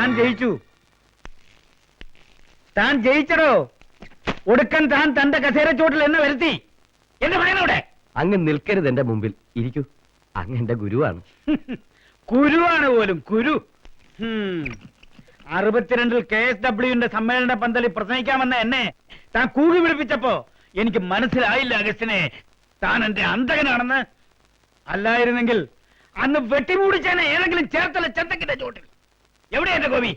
താൻ ജയിച്ചു. താൻ ജയിച്ചടോ. ഒടുക്കൻ താൻ തന്റെ കസേരച്ചോട്ടിൽ എന്നെ വരുത്തി. എന്റെ മകനോടെ അങ്ങ് നിൽക്കരുത് എന്റെ മുമ്പിൽ. ഇരിക്കൂ, അങ്ങ് എന്റെ ഗുരുവാണ്. കുരുവാണ് പോലും കുരു. 62-ൽ KSWന്റെ സമ്മേളന പന്തലിൽ പ്രസംഗിക്കാമെന്ന എന്നെ താൻ കൂകി പിടിപ്പിച്ചപ്പോ എനിക്ക് മനസ്സിലായില്ല അഗസ്റ്റിനെ, താൻ എന്റെ അന്തകനാണെന്ന്. അല്ലായിരുന്നെങ്കിൽ അന്ന് വെട്ടിമൂടിച്ചാനെ ഏതെങ്കിലും ചേർത്തല ചന്തക്കിന്റെ ചോട്ടിൽ. എവിടെ എന്റെ ഗോപി?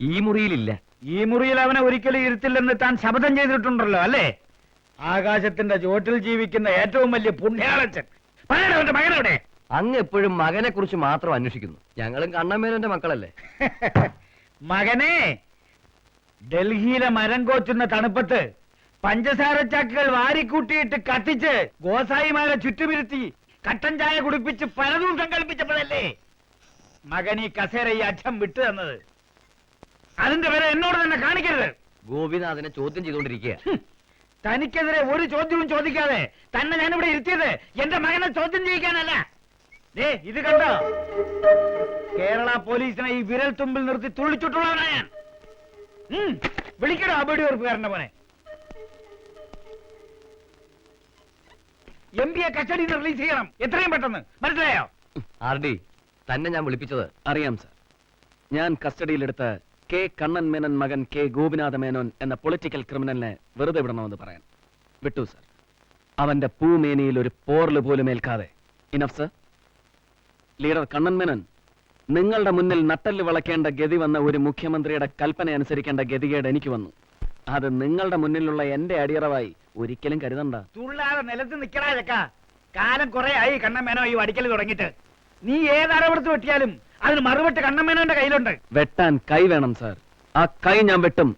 ഈ മുറിയിലില്ല. ഈ മുറിയിൽ അവനെ ഒരിക്കലും ഇരുത്തില്ലെന്ന് താൻ ശപഥം ചെയ്തിട്ടുണ്ടല്ലോ അല്ലേ? ആകാശത്തിന്റെ ചോട്ടിൽ ജീവിക്കുന്ന ഏറ്റവും വലിയ പുണ്യാളച്ചൻ. അവന്റെ മകനവിടെ? അങ്ങ് എപ്പോഴും മകനെ കുറിച്ച് മാത്രം അന്വേഷിക്കുന്നു. ഞങ്ങളും കണ്ണമ്മേനോന്റെ മക്കളല്ലേ. മകനെ, ഡൽഹിയിലെ മരം കോച്ചുന്ന തണുപ്പത്ത് പഞ്ചസാര ചാക്കുകൾ വാരിക്കൂട്ടിയിട്ട് കത്തിച്ച് ഗോസായിമാരെ ചുറ്റുമിരുത്തി കട്ടൻ ചായ കുടിപ്പിച്ച് പലതും സങ്കല്പിച്ചപ്പോഴല്ലേ മകൻ ഈ കസേര ഈ അച്ഛൻ വിട്ടു തന്നത്. അതിന്റെ പേരെ എന്നോട് തന്നെ കാണിക്കരുത്. ഗോപിനാഥനെ ചോദ്യം ചെയ്തുകൊണ്ടിരിക്കുക. തനിക്കെതിരെ ഒരു ചോദ്യവും ചോദിക്കാതെ തന്നെ ഞാനിവിടെ ഇരുത്തിയത് എന്റെ മകനെ ചോദ്യം ചെയ്യിക്കാനല്ല. ഇത് കണ്ടോ? കേരള പോലീസിനെ ഈ വിരൽ തുമ്പിൽ നിർത്തി തുള്ളിച്ചുട്ടുള്ളവനാ ഞാൻ. വിളിക്കണോ അബടി ഉറപ്പുകാരന്റെ മോനെ? MP കസ്റ്റഡിയിൽ നിന്ന് റിലീസ് ചെയ്യണം എത്രയും പെട്ടെന്ന്. മനസ്സിലായോ? RD, തന്നെ ഞാൻ വിളിപ്പിച്ചത് അറിയാം സർ. ഞാൻ കസ്റ്റഡിയിലെടുത്ത K. കണ്ണൻ മേനൻ മകൻ K. ഗോപിനാഥ മേനോൻ എന്ന പൊളിറ്റിക്കൽ ക്രിമിനലിനെ വെറുതെ വിടണമെന്ന് പറയാൻ വിട്ടു സർ. അവന്റെ പൂമേനിയിൽ ഒരു പോർല് പോലും ഏൽക്കാതെ. Enough sir. Leader Kannan Menon, നിങ്ങളുടെ മുന്നിൽ നട്ടല് വളയ്ക്കേണ്ട ഗതി വന്ന ഒരു മുഖ്യമന്ത്രിയുടെ കൽപ്പന അനുസരിക്കേണ്ട ഗതികേട് എനിക്ക് വന്നു. അത് നിങ്ങളുടെ മുന്നിലുള്ള എന്റെ അടിയറവായി ഒരിക്കലും കരുതണ്ട. തുള്ളാതെ നിലത്ത് നിൽക്കടാ ചക്ക. കാലം കുറെ ആയി കണ്ണമ്മേനോ ഈ വടിക്കൽ തുടങ്ങിയിട്ട്. നീ ഏതടപെടുത്ത് വെട്ടിയാലും അതിന് മറുപട്ട് കണ്ണമ്മേനോന്റെ കയ്യിലുണ്ട്. വെട്ടാൻ കൈ വേണം സാർ. ആ കൈ ഞാൻ വെട്ടും.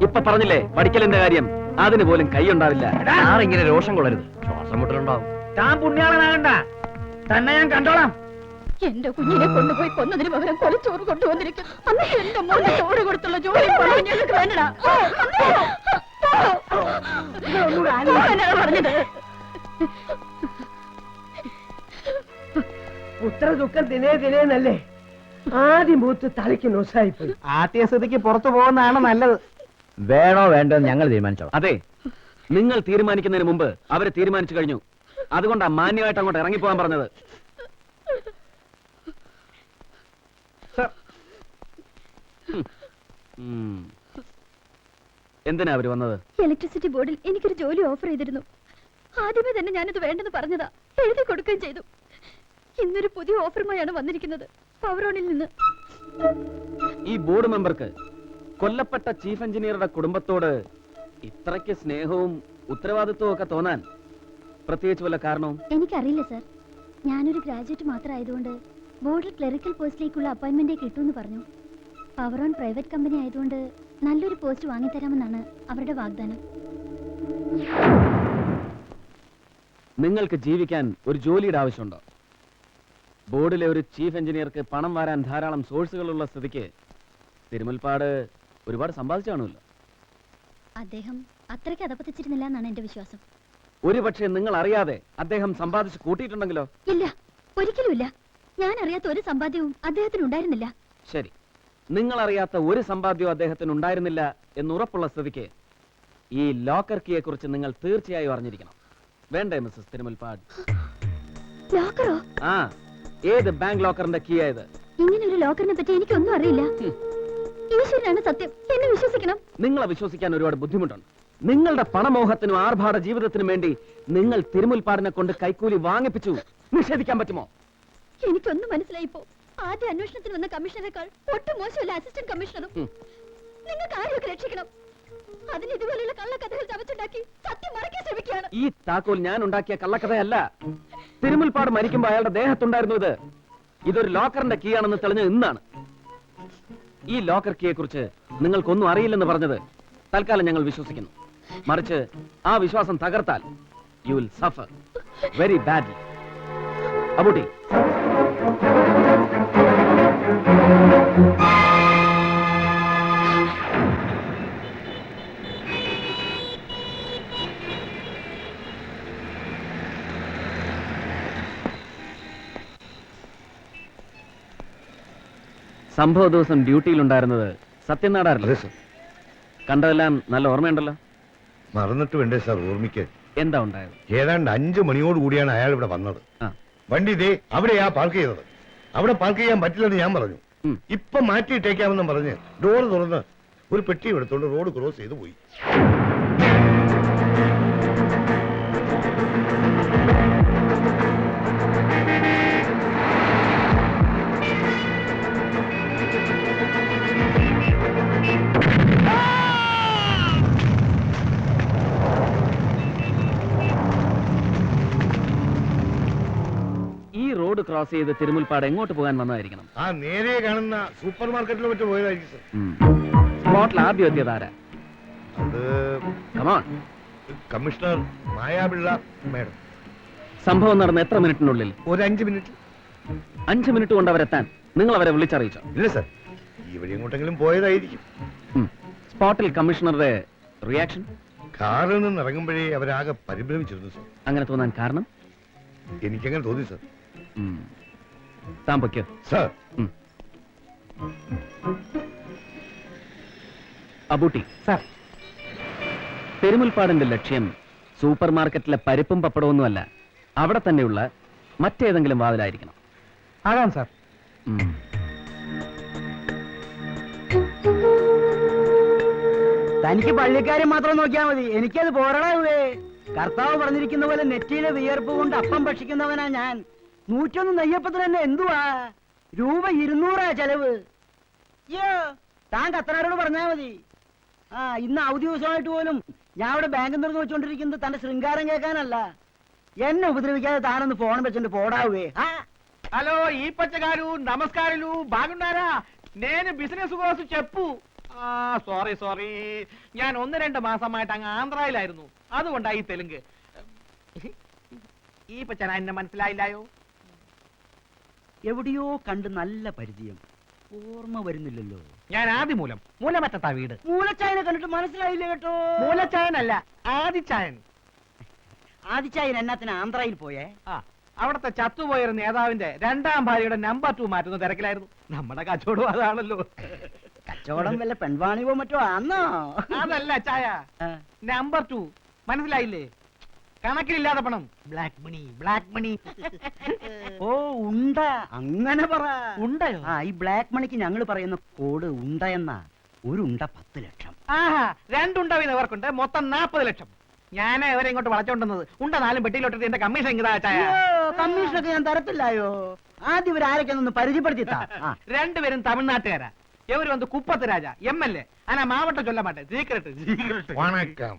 ഇപ്പൊ പറഞ്ഞില്ലേ വടിക്കലിന്റെ കാര്യം, അതിന് പോലും കൈ ഉണ്ടാവില്ല. ഇങ്ങനെ രോഷം കൊള്ളരുത്, ശ്വാസം മുട്ടലുണ്ടാവും. താൻ പുണ്യാളനാകണ്ട, തന്നെ ഞാൻ കണ്ടോളാം. എന്റെ കുഞ്ഞിനെ കൊണ്ടുപോയി കൊന്നതിന് പകരം കൊലച്ചോറ് കൊണ്ടുവന്നിരിക്കും. അന്ന് എന്റെ മോനെ ചോറ് കൊടുത്തുള്ള ജോലി ഞങ്ങൾക്ക് വേണ്ടടാ. പറഞ്ഞത് പുത്ര ദുഃഖം ദിനേ ദിനേന്നല്ലേ. ആദ്യം മൂത്ത് തലയ്ക്ക് നോസായിപ്പോയി. ആദ്യ സ്ഥിതിക്ക് പുറത്തു പോകുന്നതാണ് നല്ലത്. വേണോ വേണ്ടോ ഞങ്ങൾ തീരുമാനിച്ചോളാം. അതെ, നിങ്ങൾ തീരുമാനിക്കുന്നതിന് മുമ്പ് അവര് തീരുമാനിച്ചു കഴിഞ്ഞു. അതുകൊണ്ടാ മാന്യമായിട്ട് അങ്ങോട്ട് ഇറങ്ങിപ്പോകാൻ പറഞ്ഞത്. എന്തിനാ അവര് വന്നത്? ഇലക്ട്രിസിറ്റി ബോർഡിൽ എനിക്കൊരു ജോലി ഓഫർ ചെയ്തിരുന്നു. ആദ്യമേ തന്നെ ഞാനത് വേണ്ടെന്ന് പറഞ്ഞതാ. എഴുതി കൊടുക്കുകയും ചെയ്തു. ഇന്നൊരു പുതിയ ഓഫറുമായാണ് വന്നിരിക്കുന്നത്, പവറോണിൽ നിന്ന്. ഈ ബോർഡ് മെമ്പർക്ക് കൊല്ലപ്പെട്ട ചീഫ് എഞ്ചിനീയറുടെ കുടുംബത്തോട് ഇത്രയ്ക്ക് സ്നേഹവും ഉത്തരവാദിത്വവും ഒക്കെ തോന്നാൻ പ്രത്യേകിച്ച് വല്ല കാരണവും? എനിക്കറിയില്ല സർ. ഞാനൊരു ഗ്രാജുവേറ്റ് മാത്രമായതുകൊണ്ട് ബോർഡിൽ ക്ലറിക്കൽ പോസ്റ്റിലേക്കുള്ള അപ്പോയിന്റ്മെന്റ് കിട്ടുമെന്ന് പറഞ്ഞു. പവറോൺ പ്രൈവറ്റ് കമ്പനി ആയതുകൊണ്ട് നല്ലൊരു പോസ്റ്റ് വാങ്ങിത്തരാമെന്നാണ് അവരുടെ വാഗ്ദാനം. നിങ്ങൾക്ക് ജീവിക്കാൻ ഒരു ജോലിയുടെ ആവശ്യമുണ്ടോ? ബോർഡിലെ ഒരു ചീഫ് എഞ്ചിനീയർക്ക് പണം വരാൻ ധാരാളം സോഴ്സുകളുള്ള സ്ഥിതിക്ക് തിരുമുൽപ്പാട് ഒരുപാട് സമ്പാദിച്ചു കാണുമല്ലോ. അദ്ദേഹം അത്രയ്ക്ക് അതപ്പത്തിച്ചിരുന്നില്ല എന്നാണ് എന്റെ വിശ്വാസം. ഒരുപക്ഷെ നിങ്ങൾ അറിയാതെ അദ്ദേഹം സമ്പാദിച്ച് കൂട്ടിയിട്ടുണ്ടെങ്കിലോ? ഇല്ല, ഒരിക്കലുമില്ല. ഞാൻ അറിയാത്ത ഒരു സമ്പാദ്യവും അദ്ദേഹത്തിന് ഉണ്ടായിരുന്നില്ല. ശരി, നിങ്ങൾ അറിയാത്ത ഒരു സമ്പാദ്യവും അദ്ദേഹത്തിന് ഉണ്ടായിരുന്നില്ല എന്നുറപ്പുള്ള സ്ഥിതിക്ക് ഈ ലോക്കർ കീയെ കുറിച്ച് നിങ്ങൾ തീർച്ചയായും അറിഞ്ഞിരിക്കണം. വേണ്ടേ മിസ്സസ് തിരുമുൽപ്പാട്? ലോക്കറോ? ആ, ഏത് ബാങ്ക് ലോക്കറിന്റെ കീ ആയത്? ഇങ്ങനെ ഒരു ലോക്കറിനെ പറ്റി എനിക്കൊന്നും അറിയില്ല. ഈശ്വരനാണ് സത്യം, എന്നെ വിശ്വസിക്കണം. നിങ്ങളെ വിശ്വസിക്കാൻ ഒരുപാട് ബുദ്ധിമുട്ടുണ്ട്. നിങ്ങളുടെ പണമോഹത്തിനും ആർഭാട ജീവിതത്തിനും വേണ്ടി നിങ്ങൾ തിരുമുൽപ്പാടിനെ കൊണ്ട് കൈക്കൂലി വാങ്ങിപ്പിച്ചു. നിഷേധിക്കാൻ പറ്റുമോ? എനിക്കൊന്നും മനസ്സിലായിപ്പോ. ആദ്യ അന്വേഷണത്തിന് വന്ന കമ്മീഷണറേക്കാൾ ഒട്ടും മോശമല്ല അസിസ്റ്റന്റ് കമ്മീഷണറും. നിങ്ങൾക്ക് ആരെയൊക്കെ രക്ഷിക്കണം. അതിന് ഇതുപോലെയുള്ള കള്ളക്കഥകൾ ചവച്ചുണ്ടാക്കി സത്യം മറയ്ക്കാൻ ശ്രമിക്കുകയാണ്. ഈ താക്കോൽ ഞാൻ ഉണ്ടാക്കിയ കള്ളക്കഥയല്ല. തിരുമുൽപ്പാട് മരിക്കുമ്പോ അയാളുടെ ദേഹത്തുണ്ടായിരുന്നു ഇത്. ഇതൊരു ലോക്കറിന്റെ കീ ആണെന്ന് തെളിഞ്ഞത് ഇന്നാണ്. ഈ ലോക്കർ കീയെ കുറിച്ച് നിങ്ങൾക്കൊന്നും അറിയില്ലെന്ന് പറഞ്ഞത് തൽക്കാലം ഞങ്ങൾ വിശ്വസിക്കുന്നു. മറിച്ച് ആ വിശ്വാസം തകർത്താൽ you will suffer very badly. Abootty, സംഭവ ദിവസം ഡ്യൂട്ടിയിലുണ്ടായിരുന്നത് സത്യനാടാറില്ല. കണ്ടതെല്ലാം നല്ല ഓർമ്മയുണ്ടല്ലോ. മറന്നിട്ട് വേണ്ടേ സാർ ഓർമ്മിക്കാൻ? എന്താ ഉണ്ടായത്? ഏതാണ്ട് 5 മണിയോട് കൂടിയാണ് അയാൾ ഇവിടെ വന്നത്. ആ. വണ്ടി ഇതേ അവിടെയാ പാർക്ക് ചെയ്തത്. അവിടെ പാർക്ക് ചെയ്യാൻ പറ്റില്ലെന്ന് ഞാൻ പറഞ്ഞു. ഉം. ഇപ്പൊ മാറ്റിയിട്ടേക്കാമെന്നും പറഞ്ഞ് ഡോർ തുറന്ന് ഒരു പെട്ടി എടുത്തോണ്ട് റോഡ് ക്രോസ് ചെയ്ത് പോയി. ഈ റോഡ് ക്രോസ് ചെയ്ത് തിരുമുൽപ്പാട് എങ്ങോട്ട് പോകാൻ വന്നതായിരിക്കണം? ആ നേരെ കാണുന്ന സൂപ്പർ മാർക്കറ്റിൽ മറ്റു പോയതായിരിക്കും സാർ. സ്പോട്ടിൽ ആദ്യം എത്തിയത് ആരാ? അത് കമോൺ. Commissioner Mayapillai madam. സംഭവം നടന്ന എത്ര മിനിറ്റിനുള്ളിൽ? ഒരു 5 മിനിറ്റ്. 5 മിനിറ്റ് കൊണ്ട് അവരെത്താൻ നിങ്ങൾ അവരെ വിളിച്ചറിയിച്ചോ? ഇല്ല സാർ, ഈ വഴി എങ്ങോട്ടെങ്കിലും പോയതായിരിക്കും. സ്പോട്ടിൽ കമ്മീഷണറുടെ റിയാക്ഷൻ? കാറിൽ നിന്ന് ഇറങ്ങുമ്പോഴേ അവരാകെ പരിഭ്രമിച്ചിരുന്നു സാർ. അങ്ങനെ തോന്നാൻ കാരണം? എനിക്കങ്ങനെ തോന്നി സാർ. താൻ പൊയ്ക്കോ. സാർ, അബൂട്ടി സാർ, പെരുമുൽപ്പാടിന്റെ ലക്ഷ്യം സൂപ്പർ മാർക്കറ്റിലെ പരിപ്പും പപ്പടമൊന്നുമല്ല, അവിടെ തന്നെയുള്ള മറ്റേതെങ്കിലും വാതിലായിരിക്കണം. ആകാം സാർ. തനിക്ക് പള്ളിക്കാരെ മാത്രം നോക്കിയാൽ മതി, എനിക്കത് പോരണേ. കർത്താവ് പറഞ്ഞിരിക്കുന്ന പോലെ നെറ്റിയിലെ വിയർപ്പ് കൊണ്ട് അപ്പം ഭക്ഷിക്കുന്നവനാ ഞാൻ. 101 നെയ്യപ്പത്തിന് തന്നെ എന്തുവാ രൂപ 200 ചെലവ്. അയ്യോ, താൻ കത്തനാരോട് പറഞ്ഞാ മതി. ഇന്ന് അവധി ദിവസമായിട്ട് പോലും ഞാൻ അവിടെ ബാങ്കിൽ നിന്ന് വെച്ചോണ്ടിരിക്കുന്നത് തന്റെ ശൃംഗാരം കേൾക്കാനല്ല. എന്നെ ఉపద్రవిക്കാതെ താനൊന്ന് ഫോൺ വെച്ചിട്ട് പോടാവേ. హలో ఈపచ్చ గారు నమస్కారాలు, బాగున్నారా? నేను బిజినెస్ కోసం చెప్పు. സോറി ഞാൻ 1-2 മാസമായിട്ട് അങ്ങ് ആന്ധ്രയിലായിരുന്നു, അതുകൊണ്ടായി തെലുങ്ക്. ഈ പച്ചന എന്നെ മനസ്സിലായില്ലായോ? എവിടെയോ കണ്ട് നല്ല പരിചയം, ഓർമ്മ വരുന്നില്ലല്ലോ. ഞാൻ ആദിമൂലം, മൂലമറ്റത്താ വീട്. മൂലച്ചായനെ കണ്ടിട്ട് മനസ്സിലായില്ല കേട്ടോ. മൂലച്ചായനല്ല, ആദിച്ചായൻ. ആദിച്ചായൻ എന്നാത്തിന് ആന്ധ്രയിൽ പോയേ? അവിടുത്തെ ചത്തുപോയൊരു നേതാവിന്റെ 2ാം ഭാര്യയുടെ നമ്പർ 2 മാറ്റുന്ന തിരക്കിലായിരുന്നു. നമ്മുടെ കച്ചവടം അതാണല്ലോ. കച്ചവടം വല്ല പെൺവാണിവോ മറ്റോ ആന്നോ? അതല്ല ചായ, നമ്പർ 2 മനസ്സിലായില്ലേ? കണക്കിലില്ലാതെ പണം, ബ്ലാക്ക് മണി. ഓ ഉണ്ട, അങ്ങനെ പറ. ഉണ്ടയോ? ഈ ബ്ലാക്ക് മണിക്ക് ഞങ്ങൾ പറയുന്ന കോഡ് ഉണ്ട എന്നാ. ഒരു ഉണ്ട 10 ലക്ഷം. 2 ഉണ്ട വീതവർക്കുണ്ട്, മൊത്തം 40 ലക്ഷം. ഞാൻ ഇവരെ ഇങ്ങോട്ട് വളച്ചോണ്ടുന്നത് ഉണ്ട 4 പെട്ടിയിലോട്ടിട്ട് എന്റെ കമ്മീഷൻ ഇങ്ങതാ ചായ. കമ്മീഷനൊക്കെ ഞാൻ തരത്തില്ലായോ. ആദ്യം ഇവരാരൊക്കെ പരിചയപ്പെടുത്തിത്താ. 2 പേരും തമിഴ്നാട്ടുകാരാ. ഇവര് വന്ന് കുപ്പത്ത് രാജ MLA. ആനാ മാവട്ട ചൊല്ല മാട്ടെ, സീക്രട്ട്. വണക്കം.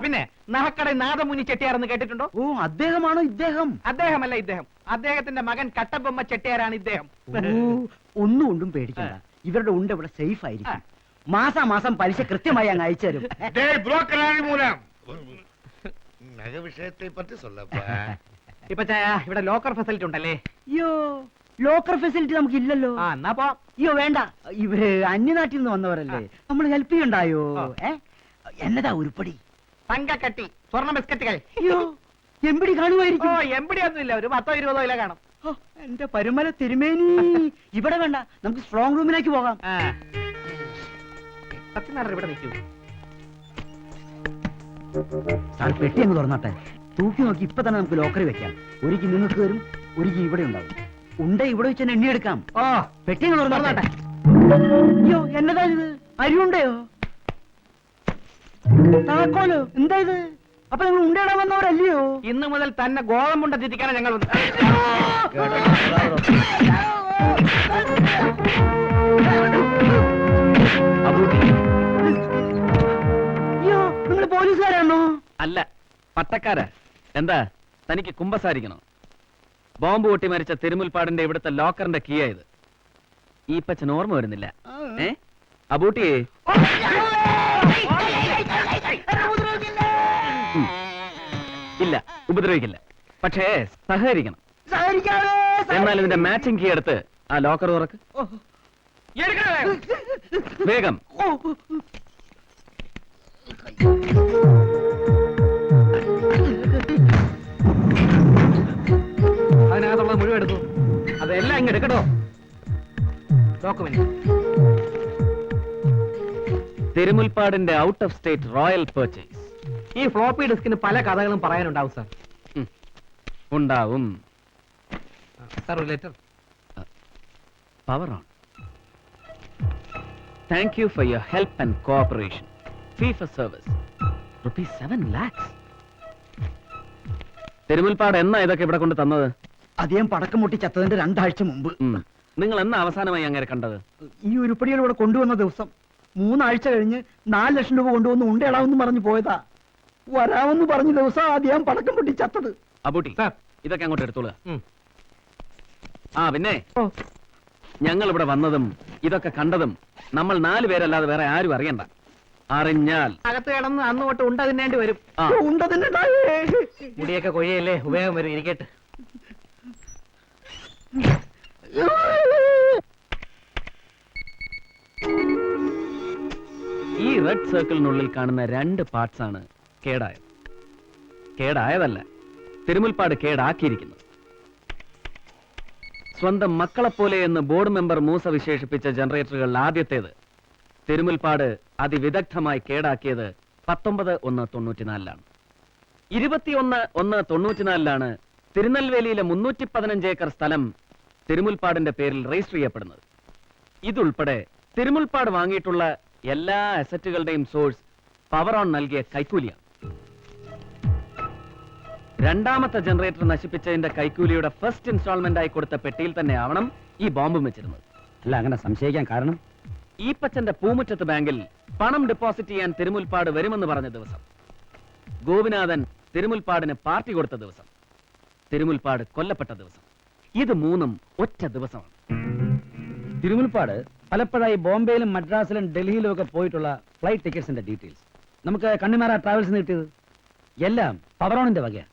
പിന്നെ നഹക്കട നാദമുനി ചെട്ടിയാരെന്ന് കേട്ടിട്ടുണ്ടോ? ഓ, അദ്ദേഹമാണോ ഇദ്ദേഹം? അദ്ദേഹമല്ല ഇദ്ദേഹം, അദ്ദേഹത്തിന്റെ മകൻ കട്ടബൊമ്മ ചെട്ടിയാരാണ് ഇദ്ദേഹം. ഒന്നും കൊണ്ടും പേടിക്കണ്ട, ഇവരുടെ ഉണ്ട ഇവിടെ സേഫ് ആയിരിക്കും. മാസാമാസം പലിശ കൃത്യമായി അങ്ങ് അയച്ചു തരും. നഗ വിഷയത്തെ പറ്റി சொல்லப்பா. ഇപ്പൊ ചായ ഇവിടെ ലോക്കർ ഫെസിലിറ്റി ഉണ്ടല്ലേ? അയ്യോ, ലോക്കർ ഫെസിലിറ്റി നമുക്ക് ഇല്ലല്ലോ. എന്നാ പോ. അയ്യോ വേണ്ട, ഇവര് അന്യനാട്ടിൽ നിന്ന് വന്നവരല്ലേ, നമ്മൾ ഹെൽപ്പ് ചെയ്യണ്ടായോ? എന്നതാ ഉരുപ്പടി? തങ്കക്കട്ടി, സ്വർണ്ണ ബിസ്ക്കറ്റുകൾ. അയ്യോ, എമ്പിടി കാണുമായിരിക്കും. എമ്പടി ഒന്നുമില്ല, ഒരു 10-20 കിലോ കാണും. എന്റെ പരുമല തിരുമേനി, ഇവിടെ വേണ്ട, നമുക്ക് സ്ട്രോങ് റൂമിലേക്ക് പോകാം. ഇവിടെ നിൽക്കൂ. സാർ പെട്ടി അങ്ങ് തുറന്നാട്ടെ, തൂക്കി നോക്കി ഇപ്പൊ തന്നെ നമുക്ക് ലോക്കറി വെക്കാം. ഒരിക്കൽ നിങ്ങൾക്ക് വരും, ഒരിക്കൽ ഇവിടെ ഉണ്ടാവും. ഉണ്ട ഇവിടെ വെച്ച് തന്നെ എണ്ണിയെടുക്കാം. പെട്ടി അങ്ങ് തുറന്നാട്ടെ. അയ്യോ, എന്നതാ ഇത്? അരിയുണ്ടയോ? താക്കോലോ? എന്താ ഇത്? അപ്പൊ നിങ്ങൾ ഉണ്ടയിടാൻ വന്നവരല്ലയോ? ഇന്ന് മുതൽ തന്നെ ഗോതമ്പുണ്ട തിരിക്കാനാണ് ഞങ്ങൾ വന്നത്. അയ്യോ, നിങ്ങൾ പോലീസുകാരാണോ? അല്ല, പട്ടക്കാരാ. എന്താ, തനിക്ക് കുമ്പസാരിക്കണോ? ബോംബ് പൊട്ടി മരിച്ച തിരുമുൽപ്പാടിന്റെ ഇവിടുത്തെ ലോക്കറിന്റെ കീയായത്. ഈ പച്ചൻ ഓർമ്മ വരുന്നില്ല? അബൂട്ടിയെ ഇല്ല, ഉപദ്രവിക്കില്ല, പക്ഷേ സഹകരിക്കണം. എന്നാൽ ഇതിന്റെ മാച്ചിങ് കീ എടുത്ത് ആ ലോക്കർ തുറക്ക് വേഗം. അതിനകത്തുള്ളത് മുഴുവൻ എടുത്തു, അതെല്ലാം ഇങ്ങ് എടുക്കട്ടോ. ഡോക്യുമെന്റ്. തിരുമുൽപ്പാടിന്റെ out of state royal purchase. ഈ ഫ്ലോപ്പി ഡിസ്കിന് പല കഥകളും പറയാനുണ്ടാവും സാർ. ഉണ്ടാവും. സാർ ഒരു letter. Power on. Thank you for your help and cooperation. Fee for service ₹7 lakhs. Thirumulpad എന്നാ ഇതൊക്കെ ഇവിടെ കൊണ്ട് തന്നത്? അദ്ദേഹം പടക്കം പൊട്ടി ചത്തതിന്റെ 2 ആഴ്ച മുമ്പ്. നിങ്ങൾ എന്നാ അവസാനമായി അങ്ങനെ കണ്ടത്? ഈ ഉരുപ്പടികൾ ഇവിടെ കൊണ്ടുവന്ന ദിവസം 3 ആഴ്ച കഴിഞ്ഞ് 4 ലക്ഷം രൂപ കൊണ്ടുവന്ന് ഉണ്ടയിടാമെന്ന് പറഞ്ഞു പോയതാ. വരാമെന്ന് പറഞ്ഞ ദിവസം അദ്ദേഹം പടക്കം പൊട്ടി ചത്തത്. അബൂട്ടി, ഇതൊക്കെ അങ്ങോട്ട് എടുത്തോളുക. ആ പിന്നെ ഞങ്ങൾ ഇവിടെ വന്നതും ഇതൊക്കെ കണ്ടതും നമ്മൾ 4 പേരല്ലാതെ വേറെ ആരും അറിയണ്ട. അറിഞ്ഞാൽ അകത്ത് കിടന്ന് അന്ന് തൊട്ട് ഉണ്ട തിന്നേണ്ടി വരും. ആ. ഉണ്ട തിന്നണ്ടേ? മുടിയൊക്കെ കൊയ്യല്ലേ, ഉപയോഗം വരും. ഇരിക്കട്ടെ. ഈ റെഡ് സർക്കിളിനുള്ളിൽ കാണുന്ന 2 പാർട്സ് ആണ് കേടായത്. കേടായതല്ല, തിരുമുൽപ്പാട് കേടാക്കിയിരിക്കുന്നത്. സ്വന്തം മക്കളെപ്പോലെ എന്ന് ബോർഡ് മെമ്പർ മൂസ വിശേഷിപ്പിച്ച ജനറേറ്ററുകൾ ആദ്യത്തേത് തിരുമുൽപ്പാട് അതിവിദഗ്ധമായി കേടാക്കിയത് 19/1/94 21/1/94 തിരുനെൽവേലിയിലെ 315 ഏക്കർ സ്ഥലം തിരുമുൽപ്പാടിന്റെ പേരിൽ രജിസ്റ്റർ ചെയ്യപ്പെടുന്നത്. ഇതുൾപ്പെടെ തിരുമുൽപ്പാട് വാങ്ങിയിട്ടുള്ള എല്ലാ അസറ്റുകളുടെയും സോഴ്സ് പവർ ഓൺ നൽകിയ കൈക്കൂലിയാണ്. രണ്ടാമത്തെ ജനറേറ്റർ നശിപ്പിച്ചതിന്റെ കൈക്കൂലിയുടെ ഫസ്റ്റ് ഇൻസ്റ്റാൾമെന്റ് ആയി കൊടുത്ത പെട്ടിയിൽ തന്നെ ആവണം ഈ ബോംബും വെച്ചിരുന്നത്. അല്ല, അങ്ങനെ സംശയിക്കാൻ കാരണം? ഈപ്പച്ചന്റെ പൂമുറ്റത്ത് ബാങ്കിൽ പണം ഡെപ്പോസിറ്റ് ചെയ്യാൻ തിരുമുൽപ്പാട് വരുമെന്ന് പറഞ്ഞ ദിവസം, ഗോപിനാഥൻ തിരുമുൽപ്പാടിന് പാർട്ടി കൊടുത്ത ദിവസം, തിരുമുൽപ്പാട് കൊല്ലപ്പെട്ട ദിവസം, ഇത് 3ഉം ഒറ്റ ദിവസമാണ്. തിരുമുൽപ്പാട് പലപ്പോഴായി ബോംബെയിലും മദ്രാസിലും ഡൽഹിയിലും ഒക്കെ പോയിട്ടുള്ള ഫ്ലൈറ്റ് ടിക്കറ്റ്സിന്റെ ഡീറ്റെയിൽസ് നമുക്ക് കണ്ണിമാറ ട്രാവൽസിന് കിട്ടിയത് എല്ലാം പവറോണിന്റെ വകയാണ്.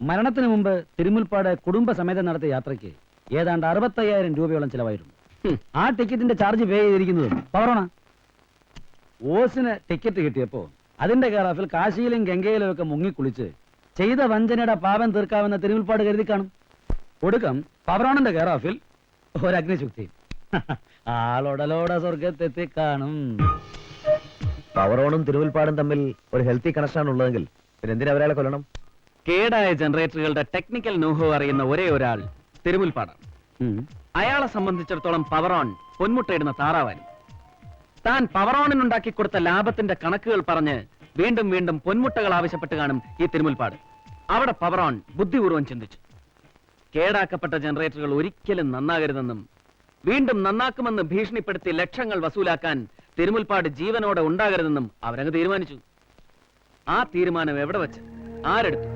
മരണത്തിന് മുമ്പ് തിരുമുൽപ്പാട് കുടുംബസമേതം നടത്തിയ യാത്രയ്ക്ക് ഏതാണ്ട് 65,000 രൂപയോളം ചിലവായിരുന്നു. ആ ടിക്കറ്റിന്റെ ചാർജ് പേ ചെയ്തിരിക്കുന്നതും പവറോണ. ഓസിന് ടിക്കറ്റ് കിട്ടിയപ്പോ അതിന്റെ കെയർ കാശിയിലും ഗംഗയിലും ഒക്കെ മുങ്ങിക്കുളിച്ച് ചെയ്ത വഞ്ചനയുടെ പാപം തീർക്കാമെന്ന തിരുമുൽപ്പാട് കരുതി കാണും. ഒടുക്കം പവറോണിന്റെ കെയർ ഒരു അഗ്നിശുക്തി. ആളൊടലോടെ സ്വർഗത്തെത്തി കാണും. പവറോണും തിരുമുൽപ്പാടും തമ്മിൽ ഒരു ഹെൽത്തി കണക്ഷൻ ഉള്ളതെങ്കിൽ പിന്നെ എന്തിനാ അവരാളെ കൊല്ലണം? കേടായ ജനറേറ്ററുകളുടെ ടെക്നിക്കൽ നോഹോ അറിയുന്ന ഒരേ ഒരാൾ തിരുമുൽപ്പാടാണ്. അയാളെ സംബന്ധിച്ചിടത്തോളം പവറോൺ പൊന്മുട്ടയിടുന്ന താറാവാനും. താൻ പവറോണിനുണ്ടാക്കി കൊടുത്ത ലാഭത്തിന്റെ കണക്കുകൾ പറഞ്ഞ് വീണ്ടും വീണ്ടും പൊന്മുട്ടകൾ ആവശ്യപ്പെട്ട് കാണും ഈ തിരുമുൽപ്പാട്. അവിടെ പവറോൺ ബുദ്ധിപൂർവ്വം ചിന്തിച്ചു, കേടാക്കപ്പെട്ട ജനറേറ്ററുകൾ ഒരിക്കലും നന്നാകരുതെന്നും വീണ്ടും നന്നാക്കുമെന്ന് ഭീഷണിപ്പെടുത്തി ലക്ഷങ്ങൾ വസൂലാക്കാൻ തിരുമുൽപ്പാട് ജീവനോടെ ഉണ്ടാകരുതെന്നും അവരങ്ങ് തീരുമാനിച്ചു. ആ തീരുമാനം എവിടെ വെച്ച് ആരെടുത്തു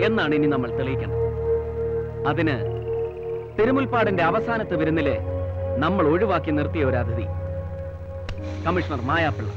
എന്നാണ് ഇനി നമ്മൾ തെളിയിക്കേണ്ടത്. അതിന് തിരുമുൽപ്പാടിന്റെ അവസാനത്തെ വിരുന്നിലെ നമ്മൾ ഒഴിവാക്കി നിർത്തിയ ഒരു അതിഥി, കമ്മീഷണർ മായാപ്പിള്ള.